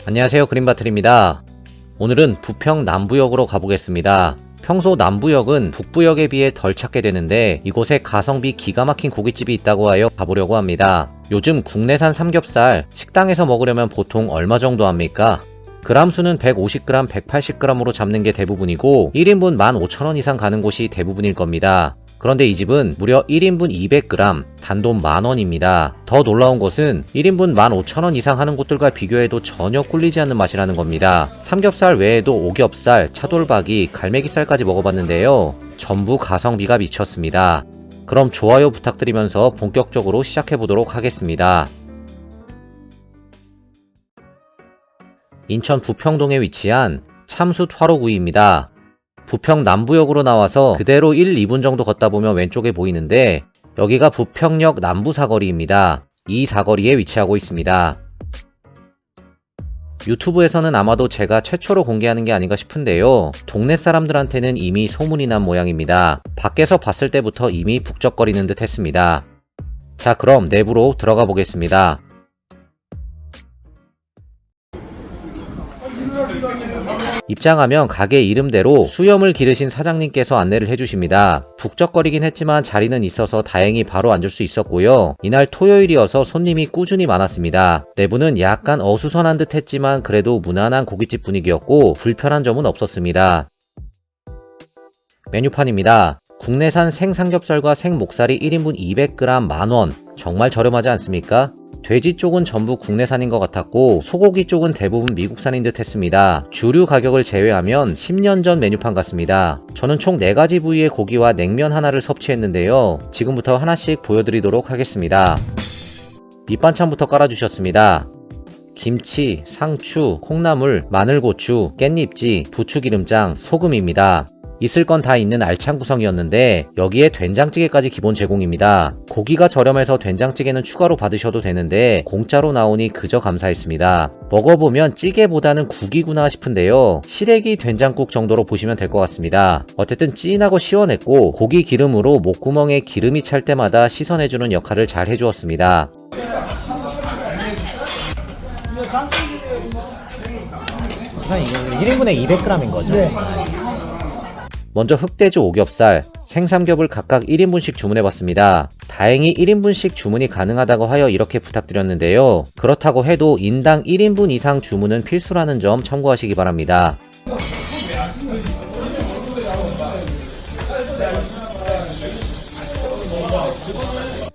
안녕하세요, 그린바틀입니다. 오늘은 부평 남부역으로 가보겠습니다. 평소 남부역은 북부역에 비해 덜 찾게 되는데 이곳에 가성비 기가 막힌 고깃집이 있다고 하여 가보려고 합니다. 요즘 국내산 삼겹살 식당에서 먹으려면 보통 얼마 정도 합니까? 그람 수는 150g, 180g으로 잡는 게 대부분이고 1인분 15,000원 이상 가는 곳이 대부분일 겁니다. 그런데 이 집은 무려 1인분 200g, 단돈 만원입니다. 더 놀라운 것은 1인분 15,000원 이상 하는 곳들과 비교해도 전혀 꿀리지 않는 맛이라는 겁니다. 삼겹살 외에도 오겹살, 차돌박이, 갈매기살까지 먹어봤는데요. 전부 가성비가 미쳤습니다. 그럼 좋아요 부탁드리면서 본격적으로 시작해보도록 하겠습니다. 인천 부평동에 위치한 참숯 화로구이입니다. 부평 남부역으로 나와서 그대로 1, 2분 정도 걷다 보면 왼쪽에 보이는데 여기가 부평역 남부 사거리입니다. 이 사거리에 위치하고 있습니다. 유튜브에서는 아마도 제가 최초로 공개하는 게 아닌가 싶은데요. 동네 사람들한테는 이미 소문이 난 모양입니다. 밖에서 봤을 때부터 이미 북적거리는 듯 했습니다. 자, 그럼 내부로 들어가 보겠습니다. 입장하면 가게 이름대로 수염을 기르신 사장님께서 안내를 해주십니다. 북적거리긴 했지만 자리는 있어서 다행히 바로 앉을 수 있었고요. 이날 토요일이어서 손님이 꾸준히 많았습니다. 내부는 약간 어수선한 듯 했지만 그래도 무난한 고깃집 분위기였고 불편한 점은 없었습니다. 메뉴판입니다. 국내산 생삼겹살과 생목살이 1인분 200g 만원. 정말 저렴하지 않습니까? 돼지 쪽은 전부 국내산인 것 같았고 소고기 쪽은 대부분 미국산인 듯 했습니다. 주류 가격을 제외하면 10년 전 메뉴판 같습니다. 저는 총 4가지 부위의 고기와 냉면 하나를 섭취했는데요. 지금부터 하나씩 보여드리도록 하겠습니다. 밑반찬부터 깔아주셨습니다. 김치, 상추, 콩나물, 마늘고추, 깻잎지, 부추기름장, 소금입니다. 있을 건 다 있는 알찬 구성이었는데 여기에 된장찌개까지 기본 제공입니다. 고기가 저렴해서 된장찌개는 추가로 받으셔도 되는데 공짜로 나오니 그저 감사했습니다. 먹어보면 찌개보다는 국이구나 싶은데요. 시래기 된장국 정도로 보시면 될 것 같습니다. 어쨌든 찐하고 시원했고 고기 기름으로 목구멍에 기름이 찰 때마다 씻어내주는 역할을 잘 해주었습니다. 일단 이거 1인분에 200g인 거죠? 네. 먼저 흑돼지 오겹살, 생삼겹을 각각 1인분씩 주문해봤습니다. 다행히 1인분씩 주문이 가능하다고 하여 이렇게 부탁드렸는데요. 그렇다고 해도 인당 1인분 이상 주문은 필수라는 점 참고하시기 바랍니다.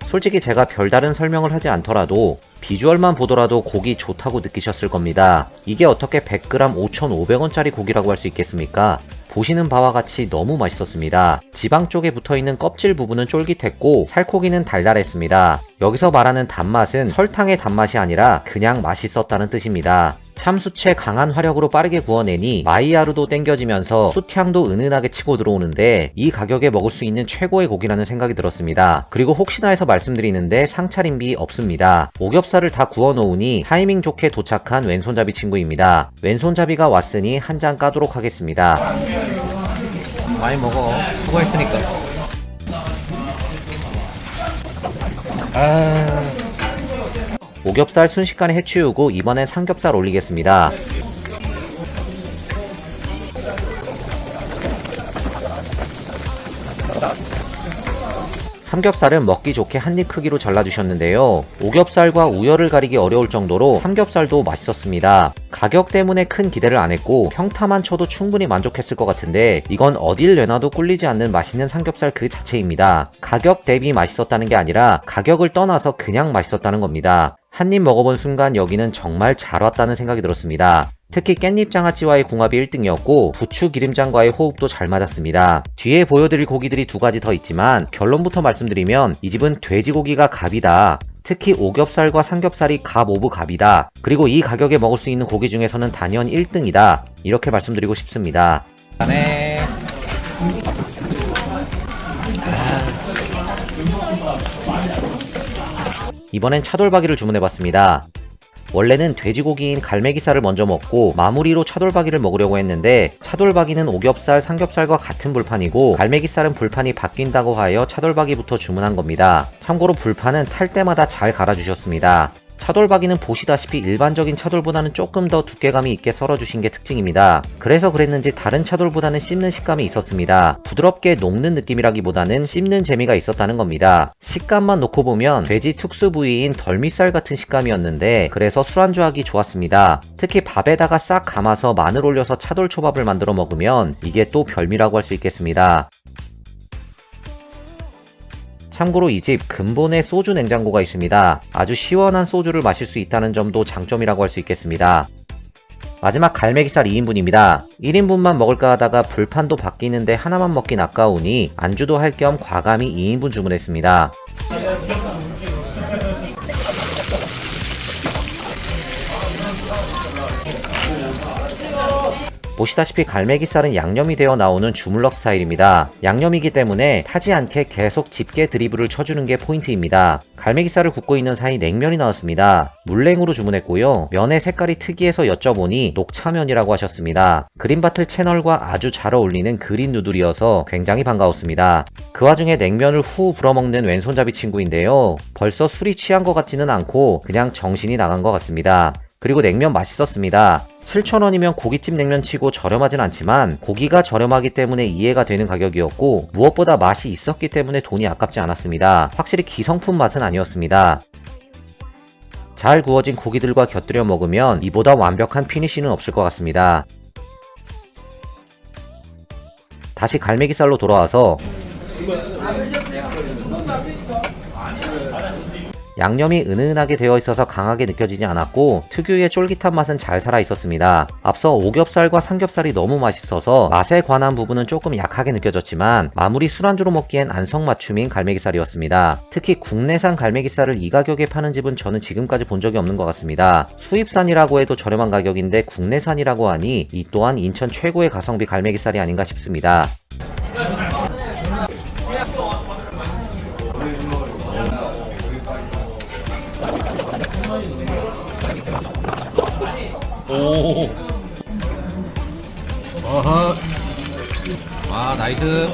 솔직히 제가 별다른 설명을 하지 않더라도 비주얼만 보더라도 고기 좋다고 느끼셨을 겁니다. 이게 어떻게 100g 5,500원짜리 고기라고 할 수 있겠습니까? 보시는 바와 같이 너무 맛있었습니다. 지방 쪽에 붙어있는 껍질 부분은 쫄깃했고 살코기는 달달했습니다. 여기서 말하는 단맛은 설탕의 단맛이 아니라 그냥 맛있었다는 뜻입니다. 참숯의 강한 화력으로 빠르게 구워내니 마이야르도 땡겨지면서 숯향도 은은하게 치고 들어오는데 이 가격에 먹을 수 있는 최고의 고기라는 생각이 들었습니다. 그리고 혹시나 해서 말씀드리는데 상차림비 없습니다. 오겹살을 다 구워 놓으니 타이밍 좋게 도착한 왼손잡이 친구입니다. 왼손잡이가 왔으니 한 잔 까도록 하겠습니다. 많이 먹어. 수고했으니까. 오겹살 순식간에 해치우고 이번엔 삼겹살 올리겠습니다. 삼겹살은 먹기 좋게 한입 크기로 잘라주셨는데요. 오겹살과 우열을 가리기 어려울 정도로 삼겹살도 맛있었습니다. 가격 때문에 큰 기대를 안 했고 평타만 쳐도 충분히 만족했을 것 같은데 이건 어딜 내놔도 꿀리지 않는 맛있는 삼겹살 그 자체입니다. 가격 대비 맛있었다는 게 아니라 가격을 떠나서 그냥 맛있었다는 겁니다. 한입 먹어본 순간 여기는 정말 잘 왔다는 생각이 들었습니다. 특히 깻잎 장아찌와의 궁합이 1등이었고 부추 기름장과의 호흡도 잘 맞았습니다. 뒤에 보여드릴 고기들이 2가지 더 있지만 결론부터 말씀드리면 이 집은 돼지고기가 갑이다. 특히 오겹살과 삼겹살이 갑 오브 갑이다. 그리고 이 가격에 먹을 수 있는 고기 중에서는 단연 1등이다. 이렇게 말씀드리고 싶습니다. 네. 이번엔 차돌박이를 주문해봤습니다. 원래는 돼지고기인 갈매기살을 먼저 먹고 마무리로 차돌박이를 먹으려고 했는데 차돌박이는 오겹살, 삼겹살과 같은 불판이고 갈매기살은 불판이 바뀐다고 하여 차돌박이부터 주문한 겁니다. 참고로 불판은 탈 때마다 잘 갈아주셨습니다. 차돌박이는 보시다시피 일반적인 차돌보다는 조금 더 두께감이 있게 썰어주신 게 특징입니다. 그래서 그랬는지 다른 차돌보다는 씹는 식감이 있었습니다. 부드럽게 녹는 느낌이라기보다는 씹는 재미가 있었다는 겁니다. 식감만 놓고 보면 돼지 특수 부위인 덜미살 같은 식감이었는데 그래서 술안주하기 좋았습니다. 특히 밥에다가 싹 감아서 마늘 올려서 차돌초밥을 만들어 먹으면 이게 또 별미라고 할 수 있겠습니다. 참고로 이 집 근본에 소주 냉장고가 있습니다. 아주 시원한 소주를 마실 수 있다는 점도 장점이라고 할 수 있겠습니다. 마지막 갈매기살 2인분입니다. 1인분만 먹을까 하다가 불판도 바뀌는데 하나만 먹긴 아까우니 안주도 할 겸 과감히 2인분 주문했습니다. 보시다시피 갈매기살은 양념이 되어 나오는 주물럭 스타일입니다. 양념이기 때문에 타지 않게 계속 집게 드리블을 쳐주는 게 포인트입니다. 갈매기살을 굽고 있는 사이 냉면이 나왔습니다. 물냉으로 주문했고요. 면의 색깔이 특이해서 여쭤보니 녹차면이라고 하셨습니다. 그린바틀 채널과 아주 잘 어울리는 그린 누들이어서 굉장히 반가웠습니다. 그 와중에 냉면을 후 불어먹는 왼손잡이 친구인데요. 벌써 술이 취한 것 같지는 않고 그냥 정신이 나간 것 같습니다. 그리고 냉면 맛있었습니다. 7,000원이면 고깃집 냉면 치고 저렴하진 않지만 고기가 저렴하기 때문에 이해가 되는 가격이었고 무엇보다 맛이 있었기 때문에 돈이 아깝지 않았습니다. 확실히 기성품 맛은 아니었습니다. 잘 구워진 고기들과 곁들여 먹으면 이보다 완벽한 피니쉬는 없을 것 같습니다. 다시 갈매기살로 돌아와서 양념이 은은하게 되어 있어서 강하게 느껴지지 않았고 특유의 쫄깃한 맛은 잘 살아 있었습니다. 앞서 오겹살과 삼겹살이 너무 맛있어서 맛에 관한 부분은 조금 약하게 느껴졌지만 마무리 술안주로 먹기엔 안성맞춤인 갈매기살이었습니다. 특히 국내산 갈매기살을 이 가격에 파는 집은 저는 지금까지 본 적이 없는 것 같습니다. 수입산이라고 해도 저렴한 가격인데 국내산이라고 하니 이 또한 인천 최고의 가성비 갈매기살이 아닌가 싶습니다. 오. 어허. 와, 나이스.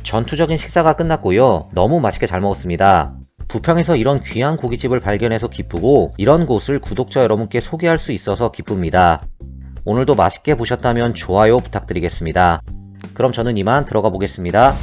전투적인 식사가 끝났고요. 너무 맛있게 잘 먹었습니다. 부평에서 이런 귀한 고깃집을 발견해서 기쁘고 이런 곳을 구독자 여러분께 소개할 수 있어서 기쁩니다. 오늘도 맛있게 보셨다면 좋아요 부탁드리겠습니다. 그럼 저는 이만 들어가 보겠습니다.